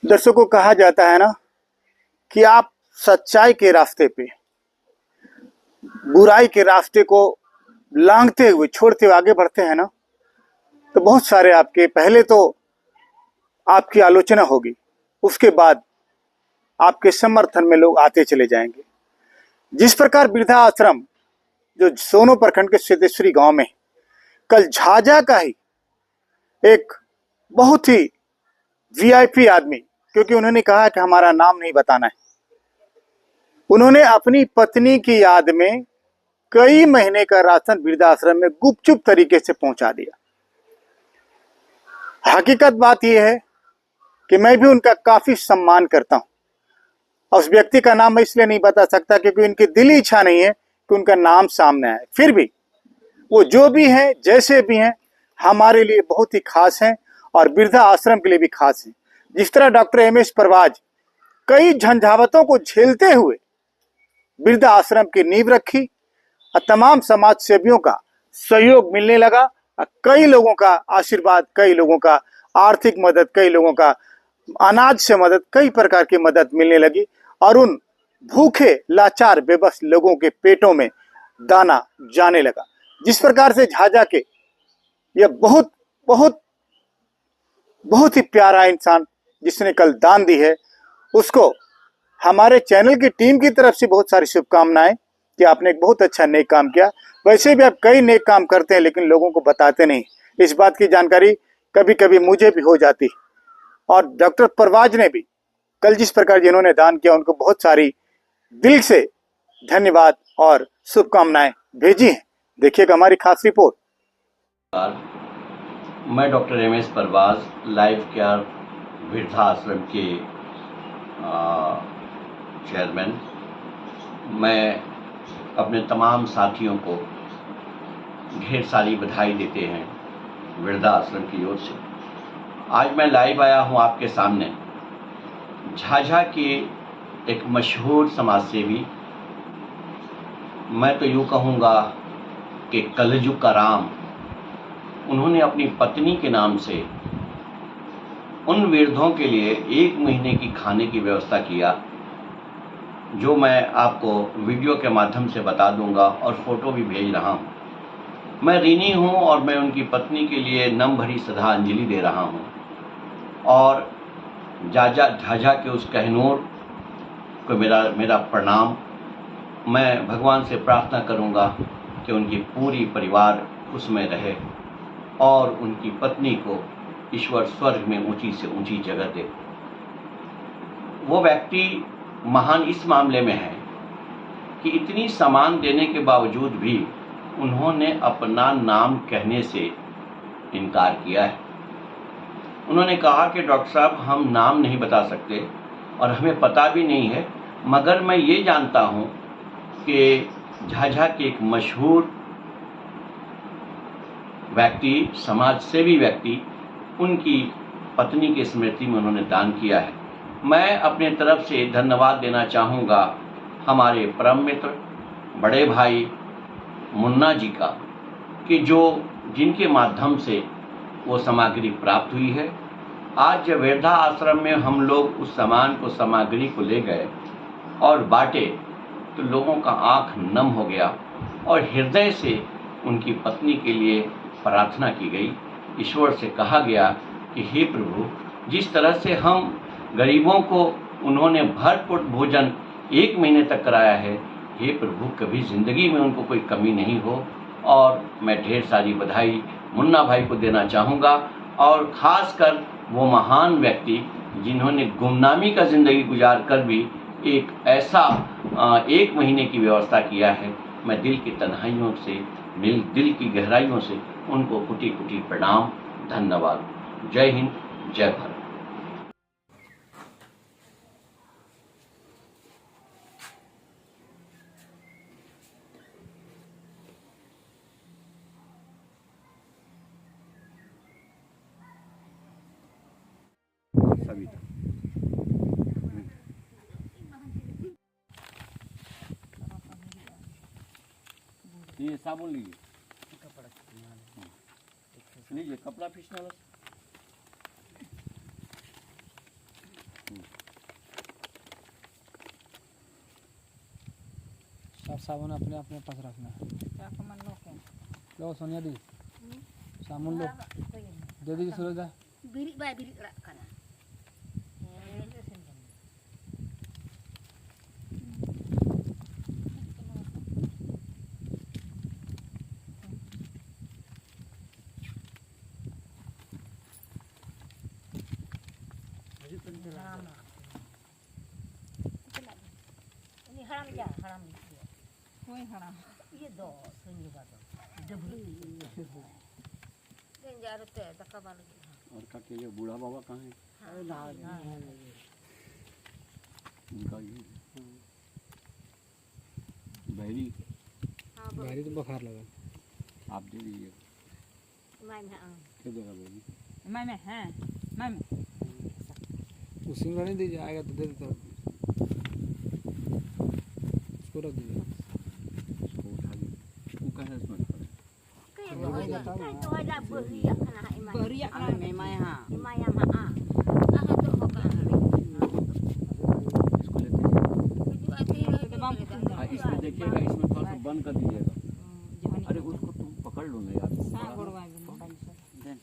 दर्शकों, कहा जाता है ना कि आप सच्चाई के रास्ते पे बुराई के रास्ते को लांघते हुए छोड़ते हुए आगे बढ़ते हैं ना, तो बहुत सारे आपके पहले तो आपकी आलोचना होगी, उसके बाद आपके समर्थन में लोग आते चले जाएंगे। जिस प्रकार वृद्धा आश्रम जो सोनो प्रखंड के सिद्धेश्वरी गांव में कल झाझा का ही एक बहुत ही वीआईपी आदमी, क्योंकि उन्होंने कहा कि हमारा नाम नहीं बताना है, उन्होंने अपनी पत्नी की याद में कई महीने का राशन वृद्धाश्रम में गुपचुप तरीके से पहुंचा दिया। हकीकत बात यह है कि मैं भी उनका काफी सम्मान करता हूं। उस व्यक्ति का नाम मैं इसलिए नहीं बता सकता क्योंकि उनकी दिली इच्छा नहीं है कि उनका नाम सामने आए। फिर भी वो जो भी हैं, जैसे भी हैं, हमारे लिए बहुत ही खास हैं और वृद्धा आश्रम के लिए भी खास हैं। जिस तरह डॉक्टर एमएस परवाज कई झंझावतों को झेलते हुए वृद्धा आश्रम की नींव रखी और तमाम समाज सेवियों का सहयोग मिलने लगा, कई लोगों का आशीर्वाद, कई लोगों का आर्थिक मदद, कई लोगों का अनाज से मदद, कई प्रकार की मदद मिलने लगी और उन भूखे लाचार बेबस लोगों के पेटों में दाना जाने लगा। जिस प्रकार से झाझा के यह बहुत बहुत बहुत ही प्यारा इंसान जिसने कल दान दी है, उसको हमारे चैनल की टीम की तरफ से बहुत सारी शुभकामनाएं कि आपने एक बहुत अच्छा नेक काम किया। वैसे भी आप कई नेक काम करते हैं लेकिन लोगों को बताते नहीं, इस बात की जानकारी कभी कभी मुझे भी हो जाती। और डॉक्टर परवाज ने भी कल जिस प्रकार जिन्होंने दान किया, उनको बहुत सारी दिल से धन्यवाद और शुभकामनाएं भेजी हैं। देखिएगा हमारी खास रिपोर्ट। मैं डॉक्टर एमएस परवाज लाइफ केयर वृद्धाश्रम के चेयरमैन, मैं अपने तमाम साथियों को ढेर सारी बधाई देते हैं वृद्धाश्रम की ओर से। आज मैं लाइव आया हूं आपके सामने झाझा के एक मशहूर समाजसेवी, मैं तो यूँ कहूँगा कि कलयुग का राम। उन्होंने अपनी पत्नी के नाम से उन वृद्धों के लिए 1 महीने की खाने की व्यवस्था किया, जो मैं आपको वीडियो के माध्यम से बता दूंगा और फोटो भी भेज रहा हूं। मैं ऋणी हूं और मैं उनकी पत्नी के लिए नम भरी श्रद्धांजलि दे रहा हूं और झाझा के उस कहनूर को मेरा प्रणाम। मैं भगवान से प्रार्थना करूंगा कि उनकी पूरी परिवार उसमें रहे और उनकी पत्नी को ईश्वर स्वर्ग में ऊंची से ऊंची जगह दे। वो व्यक्ति महान इस मामले में है कि इतनी सामान देने के बावजूद भी उन्होंने अपना नाम कहने से इनकार किया है। उन्होंने कहा कि डॉक्टर साहब, हम नाम नहीं बता सकते और हमें पता भी नहीं है, मगर मैं ये जानता हूँ कि झाझा के एक मशहूर व्यक्ति, समाजसेवी व्यक्ति, उनकी पत्नी की स्मृति में उन्होंने दान किया है। मैं अपने तरफ से धन्यवाद देना चाहूँगा हमारे परम मित्र बड़े भाई मुन्ना जी का, कि जिनके माध्यम से वो सामग्री प्राप्त हुई है। आज जब वृद्धा आश्रम में हम लोग उस सामग्री को ले गए और बांटे तो लोगों का आंख नम हो गया और हृदय से उनकी पत्नी के लिए प्रार्थना की गई। ईश्वर से कहा गया कि हे प्रभु, जिस तरह से हम गरीबों को उन्होंने भरपूर भोजन 1 महीने तक कराया है, हे प्रभु, कभी ज़िंदगी में उनको कोई कमी नहीं हो। और मैं ढेर सारी बधाई मुन्ना भाई को देना चाहूँगा और ख़ासकर वो महान व्यक्ति जिन्होंने गुमनामी का ज़िंदगी गुजार कर भी एक ऐसा 1 महीने की व्यवस्था किया है। मैं दिल की तन्हाइयों से, दिल की गहराइयों से उनको कुटी कुटी प्रणाम, धन्यवाद। जय हिंद, जय भारत। ये साबुन लीजिए, लीजिए कपड़ा खींचने वाला। साबुन अपने अपने पास रखना है। लो सोनिया दी साबुन लो दे दीजिए सूरज दा। Birik bay birik rak kana. Ini haram ya, haram dia. Kue haram. Iya do, sunyi ba do. Debu. Dan jaru te takabal. और का के लिए बूढ़ा बाबा कहाँ है? उनका ये बहरी भारी तो बुखार लगा। आप दे दीजिए। Mai na ang. क्या देगा बहरी? मैं हाँ मैं उसी में नहीं दीजिए आएगा तो दे देता हूँ। उसको रख दीजिए। उसको उठा लीजिए। वो कहाँ है इसमें? Kai do ai da beri ya kana ai mai. beri ya kan Mai ha. Mai ya ma a. Ah to ho ka hari. इसको लेते हैं। Itu ati हाँ, इसमें देखिएगा, इसमें थोड़ा सा बंद कर दीजिएगा। jangan अरे उसको तुम पकड़ लो ना यार। sa gorwa then